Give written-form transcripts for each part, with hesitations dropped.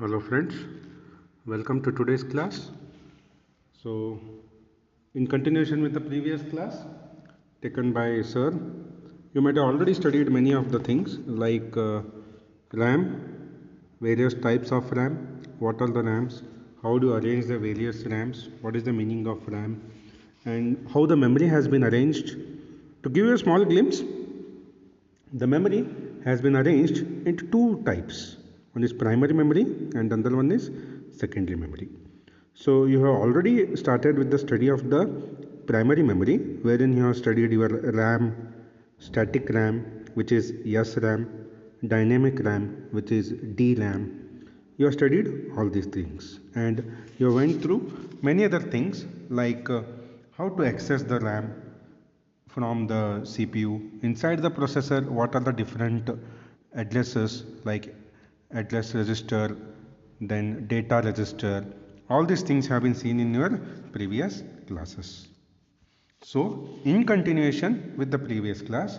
Hello friends, welcome to today's class. So, in continuation with the previous class taken by Sir, you might have already studied many of the things like RAM, various types of RAM, what are the RAMs, how do you arrange the various RAMs, what is the meaning of RAM, and how the memory has been arranged. To give you a small glimpse, the memory has been arranged into two types. One is primary memory and another one is secondary memory. So you have already started with the study of the primary memory, wherein you have studied your RAM, static RAM, which is SRAM, dynamic RAM, which is DRAM. You have studied all these things and you went through many other things like how to access the RAM from the CPU. Inside the processor, what are the different addresses like address register, then data register. All these things have been seen in your previous classes. So, in continuation with the previous class,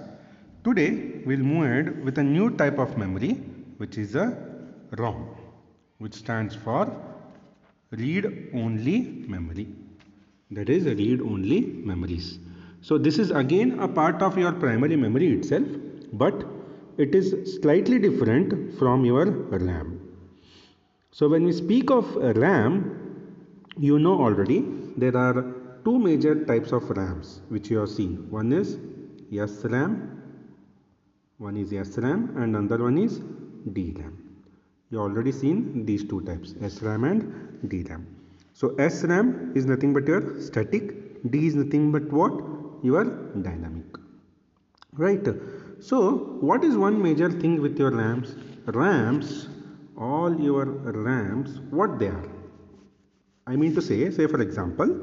today we'll move ahead with a new type of memory, which is a ROM, which stands for read-only memory. That is read-only memories. So this is again a part of your primary memory itself, but it is slightly different from your RAM. So when we speak of RAM, you know already there are two major types of RAMs which you have seen. One is SRAM, and another one is DRAM. You already seen these two types, SRAM and DRAM. So SRAM is nothing but your static, D is nothing but what? Your dynamic. Right. So what is one major thing with your RAMs? RAMs, all your RAMs, what they are? I mean to say for example,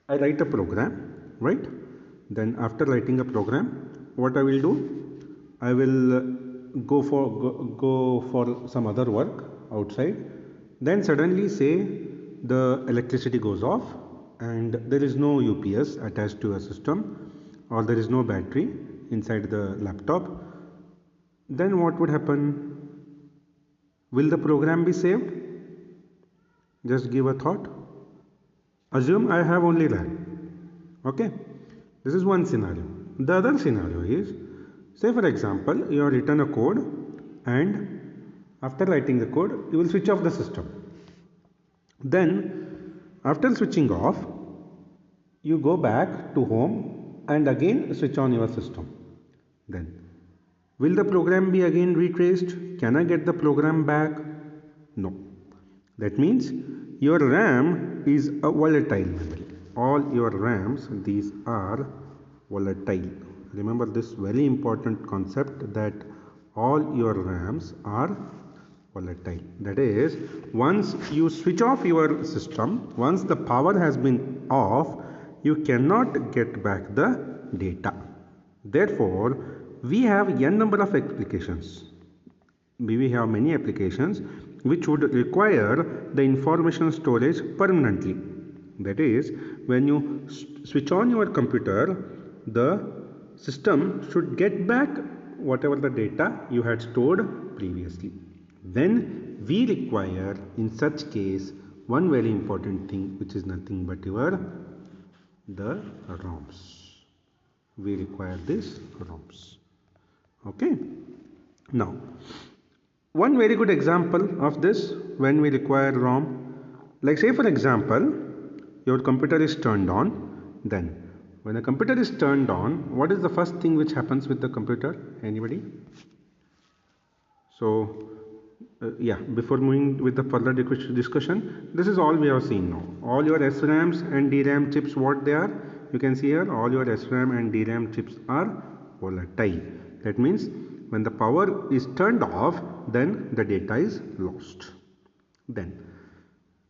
I write a program, right? Then after writing a program, what I will do? I will go for some other work outside. Then suddenly say the electricity goes off and there is no UPS attached to a system or there is no battery inside the laptop. Then what would happen? Will the program be saved? Just give a thought. Assume I have only RAM. Okay. This is one scenario. The other scenario is, say for example, you have written a code and after writing the code, you will switch off the system. Then after switching off, you go back to home and again switch on your system. Then will the program be again retraced? Can I get the program back? No. That means your RAM is a volatile memory. All your RAMs, these are volatile. Remember this very important concept that all your RAMs are volatile. That is, once you switch off your system, once the power has been off, you cannot get back the data. Therefore, we have n number of applications. We have many applications which would require the information storage permanently. That is, when you switch on your computer, the system should get back whatever the data you had stored previously. Then we require in such case one very important thing, which is nothing but the ROMs. We require this ROMs. Okay. Now, one very good example of this when we require ROM, like say for example, your computer is turned on. Then when a computer is turned on, what is the first thing which happens with the computer? Anybody? So before moving with the further discussion, this is all we have seen now. All your SRAMs and DRAM chips, what they are? You can see here all your SRAM and DRAM chips are volatile. That means when the power is turned off, then the data is lost. Then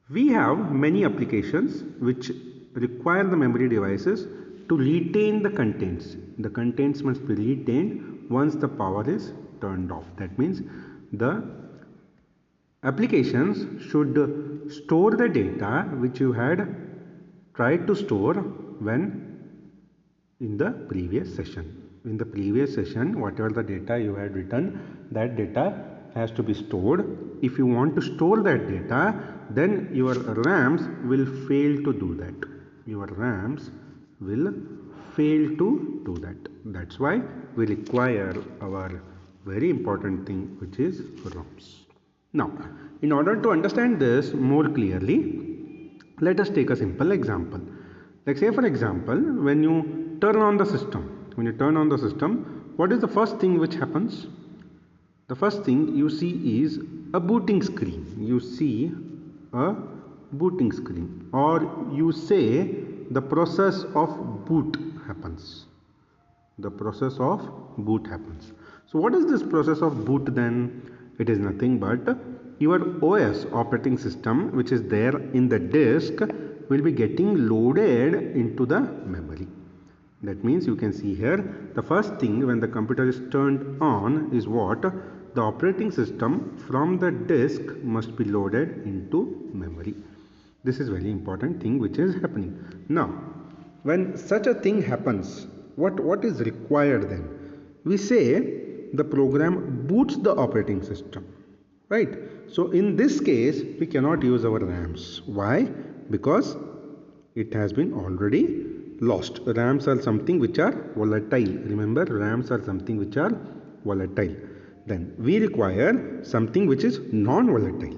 we have many applications which require the memory devices to retain the contents. The contents must be retained once the power is turned off. That means the applications should store the data which you had tried to store when in the previous session. In the previous session, whatever the data you had written, that data has to be stored. If you want to store that data, then your RAMs will fail to do that. Your RAMs will fail to do that. That's why we require our very important thing, which is ROMs. Now, in order to understand this more clearly, let us take a simple example. Like say for example, when you turn on the system, what is the first thing which happens? The first thing you see is a booting screen. You see a booting screen, or you say the process of boot happens. The process of boot happens. So what is this process of boot then? It is nothing but your OS, operating system, which is there in the disk, will be getting loaded into the memory. That means you can see here, the first thing when the computer is turned on is what? The operating system from the disk must be loaded into memory. This is very important thing which is happening. Now, when such a thing happens, what is required then? We say the program boots the operating system, right? So in this case, we cannot use our RAMs. Why? Because it has been already lost. RAMs are something which are volatile. Remember, RAMs are something which are volatile. Then we require something which is non-volatile,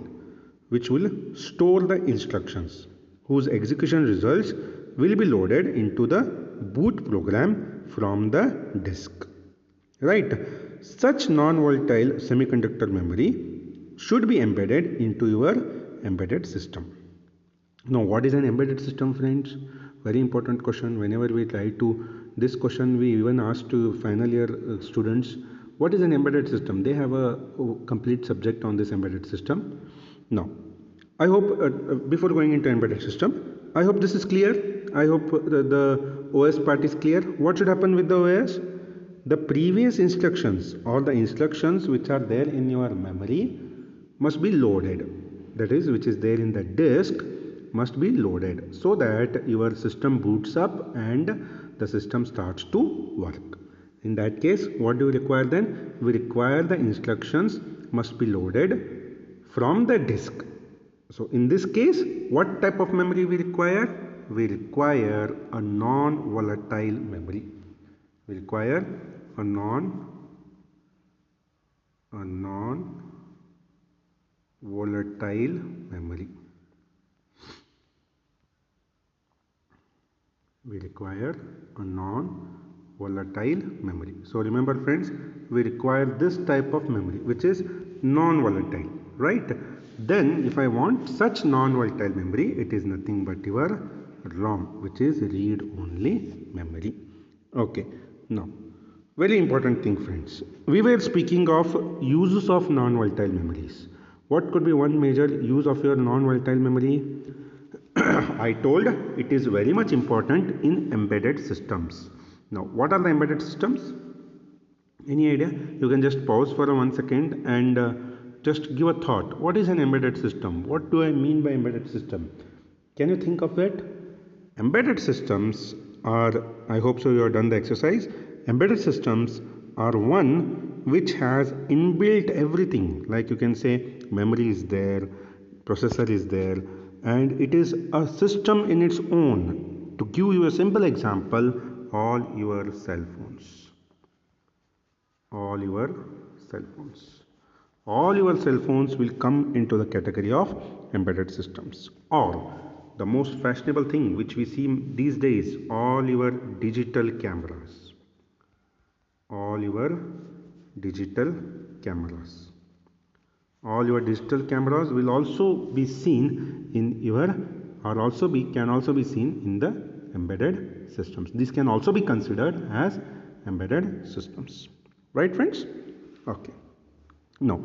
which will store the instructions, whose execution results will be loaded into the boot program from the disk. Right? Such non-volatile semiconductor memory should be embedded into your embedded system. Now, what is an embedded system, friends? Very important question. Whenever we try to this question, we even ask to final year students, what is an embedded system? They have a complete subject on this embedded system. Now, I hope before going into embedded system, I hope this is clear. I hope the OS part is clear. What should happen with the OS? The previous instructions or the instructions which are there in your memory must be loaded. That is, which is there in the disk must be loaded so that your system boots up and the system starts to work. In that case, what do we require then? We require the instructions must be loaded from the disk. So in this case, what type of memory we require? We require a non-volatile memory. We require a non-volatile memory. We require a non-volatile memory. So remember friends, we require this type of memory which is non-volatile, right? Then if I want such non-volatile memory, it is nothing but your ROM, which is read-only memory. Okay, now very important thing friends, we were speaking of uses of non-volatile memories. What could be one major use of your non-volatile memory? I told it is very much important in embedded systems. Now, what are the embedded systems? Any idea? You can just pause for 1 second and just give a thought. What is an embedded system? What do I mean by embedded system? Can you think of it? Embedded systems are, I hope so you have done the exercise. Embedded systems are one which has inbuilt everything. Like you can say memory is there, processor is there, and it is a system in its own. To give you a simple example, all your cell phones. All your cell phones will come into the category of embedded systems. Or the most fashionable thing which we see these days, all your digital cameras. All your digital cameras. All your digital cameras will also be seen in your can also be seen in the embedded systems. This can also be considered as embedded systems. Right friends? Okay. Now,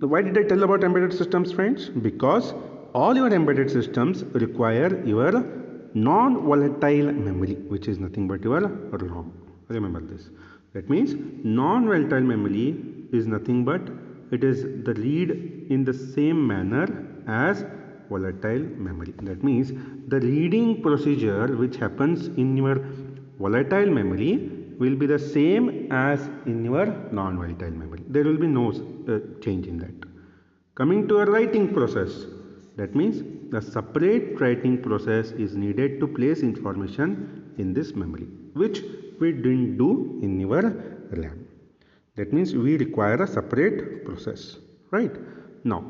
why did I tell about embedded systems friends? Because all your embedded systems require your non-volatile memory, which is nothing but your ROM. Remember this. That means non-volatile memory is nothing but it is the read in the same manner as volatile memory. That means the reading procedure which happens in your volatile memory will be the same as in your non-volatile memory. There will be no change in that. Coming to a writing process, that means the separate writing process is needed to place information in this memory, which we didn't do in your RAM. That means we require a separate process, right? Now,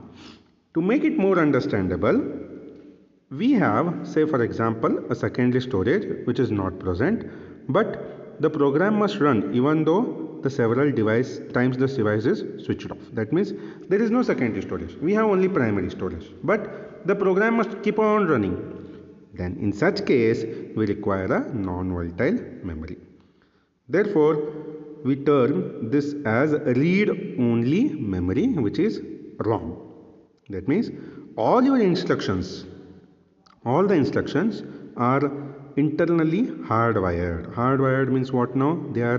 to make it more understandable, we have, say for example, a secondary storage which is not present, but the program must run even though the several times this device is switched off. That means there is no secondary storage. We have only primary storage, but the program must keep on running. Then in such case, we require a non-volatile memory. Therefore, we term this as read-only memory, which is ROM. That means all your instructions, all the instructions are internally hardwired. Hardwired means what now? They are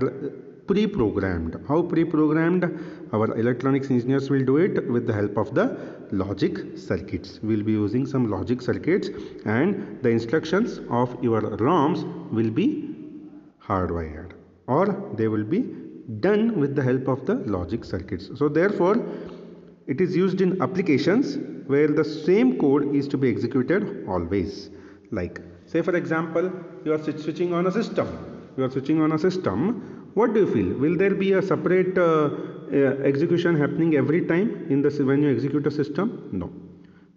pre-programmed. How pre-programmed? Our electronics engineers will do it with the help of the logic circuits. We will be using some logic circuits, and the instructions of your ROMs will be hardwired, or they will be done with the help of the logic circuits. So therefore, it is used in applications where the same code is to be executed always. Like, say for example, you are switching on a system. What do you feel? Will there be a separate execution happening every time in this when you execute a system? No.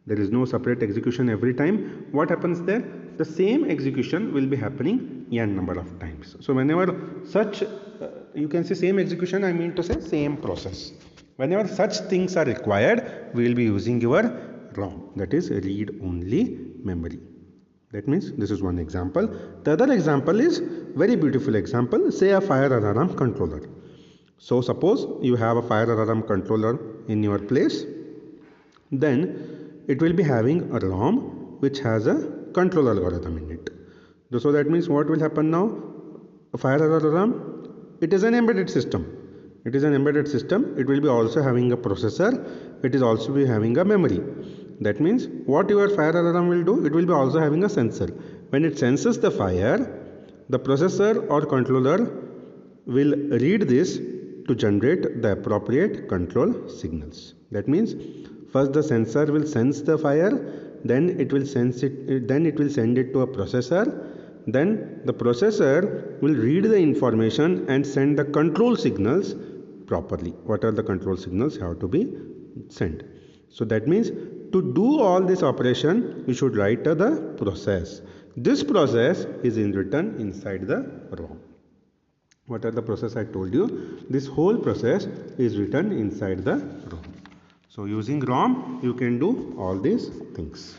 There is no separate execution every time. What happens there? The same execution will be happening n number of times. So whenever such, you can say same execution, I mean to say same process. Whenever such things are required, we will be using your ROM, that is read-only memory. That means this is one example. The other example is very beautiful example, say a fire alarm controller. So suppose you have a fire alarm controller in your place, then it will be having a ROM which has a control algorithm in it. So that means what will happen now? A fire alarm, it is an embedded system. It is an embedded system. It will be also having a processor. It is also be having a memory. That means what your fire alarm will do, it will be also having a sensor. When it senses the fire, the processor or controller will read this to generate the appropriate control signals. That means first the sensor will sense the fire, then it will send it to a processor. Then the processor will read the information and send the control signals properly. What are the control signals have to be sent? So that means to do all this operation, you should write the process. This process is written inside the ROM. What are the process I told you? This whole process is written inside the ROM. So using ROM, you can do all these things.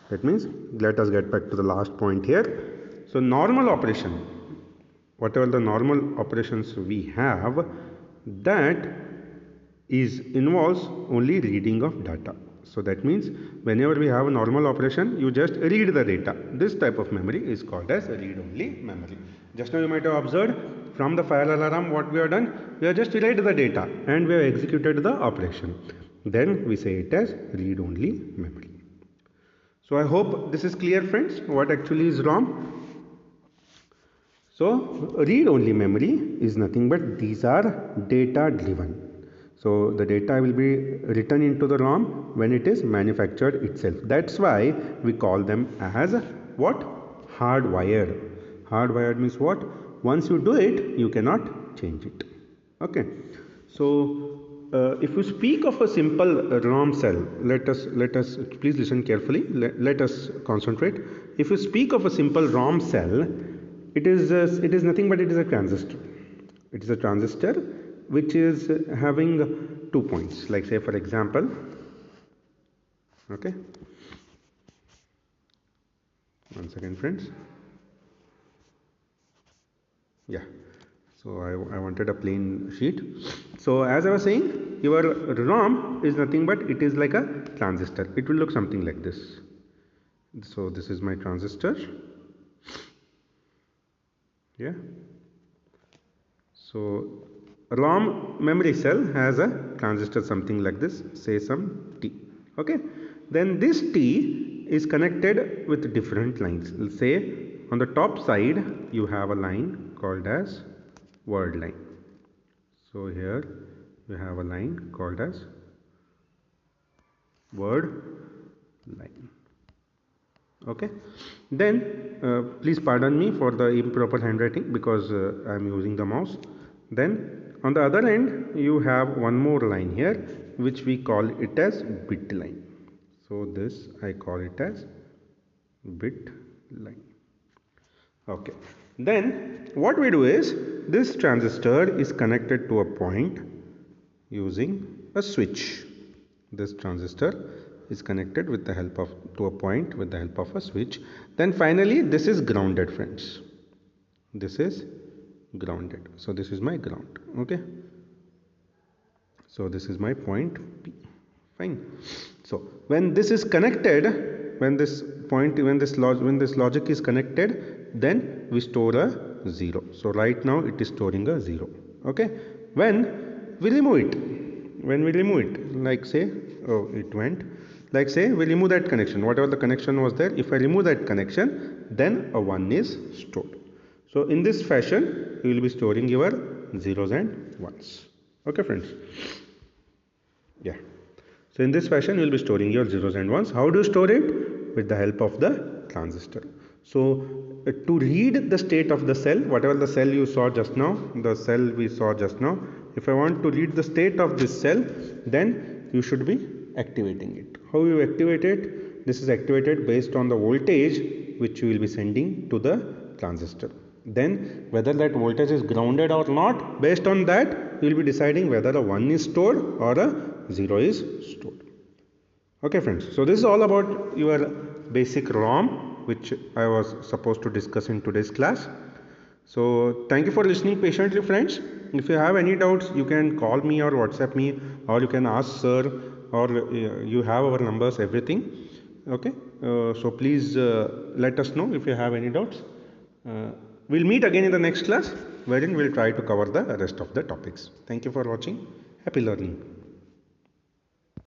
That means, let us get back to the last point here. So normal operation, whatever the normal operations we have, that involves only reading of data. So that means whenever we have a normal operation, you just read the data. This type of memory is called as read-only memory. Just now you might have observed from the fire alarm what we have done. We have just read the data and we have executed the operation. Then we say it as read-only memory. So I hope this is clear, friends, what actually is ROM. So read-only memory is nothing but these are data driven. So the data will be written into the ROM when it is manufactured itself. That's why we call them as what? Hardwired. Hardwired means what? Once you do it, you cannot change it. Okay. So if you speak of a simple ROM cell, let us please listen carefully. Let us concentrate. If you speak of a simple ROM cell, it is nothing but it is a transistor. It is a transistor which is having 2 points. Like say for example, okay. One second, friends. Yeah. So I wanted a plain sheet. So as I was saying, your ROM is nothing but it is like a transistor. It will look something like this. So this is my transistor. Yeah. So ROM memory cell has a transistor something like this, say some T. Okay. Then this T is connected with different lines. Let's say on the top side you have a line called as word line. So here we have a line called as word line. Okay, then please pardon me for the improper handwriting because I am using the mouse. Then on the other end you have one more line here which we call it as bit line. So this I call it as bit line. Okay, then what we do is this transistor is connected to a point using a switch. This transistor is connected with the help of to a point with the help of a switch. Then finally this is grounded, friends. This is grounded. So this is my ground. Okay, so this is my point P. Fine. So when this is connected, when this logic is connected, then we store a 0. So right now it is storing a 0. Okay, when we remove it, like say, oh, it went, like say we remove that connection, whatever the connection was there, if I remove that connection, then a 1 is stored. So in this fashion you will be storing your zeros and ones. Okay, friends. Yeah, so in this fashion you will be storing your zeros and ones. How do you store it? With the help of the transistor. So to read the state of the cell, whatever the cell you saw just now, the cell we saw just now, if I want to read the state of this cell, then you should be activating it. How you activate it? This is activated based on the voltage which you will be sending to the transistor. Then whether that voltage is grounded or not, based on that you will be deciding whether a 1 is stored or a 0 is stored. Okay, friends, so this is all about your basic ROM which I was supposed to discuss in today's class. So thank you for listening patiently, friends. If you have any doubts, you can call me or WhatsApp me, or you can ask sir, or you have our numbers, everything. Okay, so please let us know if you have any doubts. We'll meet again in the next class, wherein we'll try to cover the rest of the topics. Thank you for watching. Happy learning.